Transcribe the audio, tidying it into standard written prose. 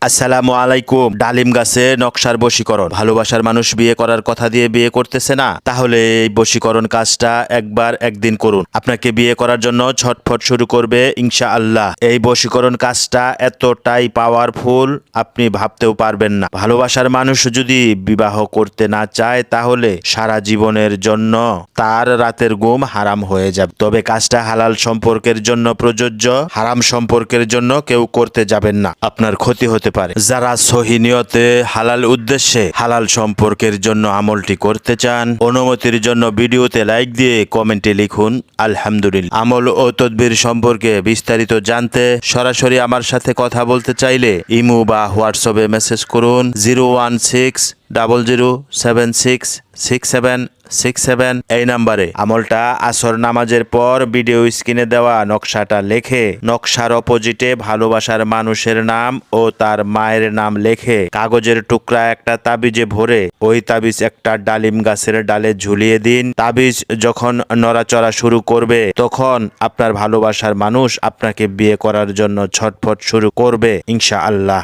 আসসালামু আলাইকুম। ডালিম গাছে নকশার বশীকরণ। ভালোবাসার মানুষ বিয়ে করার কথা দিয়ে বিয়ে করতেছে না, তাহলে এই বশীকরণ কাজটা একদিন করুন। আপনাকে বিয়ে করার জন্য ছটফট শুরু করবে ইনশাআল্লাহ। এই বশীকরণ কাজটা এতটাই পাওয়ারফুল, আপনি ভাবতেও পারবেন না। ভালোবাসার মানুষ যদি বিবাহ করতে না চায়, তাহলে সারা জীবনের জন্য তার রাতের ঘুম হারাম হয়ে যাবে। তবে কাজটা হালাল সম্পর্কের জন্য প্রযোজ্য, হারাম সম্পর্কের জন্য কেউ করতে যাবেন না, আপনার ক্ষতি হতে পারে। যারা সহি নিয়তে হালাল উদ্দেশ্যে হালাল সম্পর্কের জন্য আমলটি করতে চান, অনুমতির জন্য ভিডিওতে লাইক দিয়ে কমেন্টে লিখুন আলহামদুলিল্লাহ। আমল ও তদবির সম্পর্কে বিস্তারিত জানতে সরাসরি আমার সাথে কথা বলতে চাইলে ইমো বা হোয়াটসঅ্যাপে মেসেজ করুন 01600766767 এই নাম্বারে। আমলটা আসর নামাজের পর ভিডিও স্ক্রিনে দেওয়া নকশাটা লেখে, নকশার অপোজিটে ভালোবাসার মানুষের নাম ও তার মায়ের নাম লেখে কাগজের টুকরা একটা তাবিজে ভরে ওই তাবিজ একটা ডালিম গাছের ডালে ঝুলিয়ে দিন। তাবিজ যখন নড়াচড়া শুরু করবে, তখন আপনার ভালোবাসার মানুষ আপনাকে বিয়ে করার জন্য ছটফট শুরু করবে ইনশাআল্লাহ।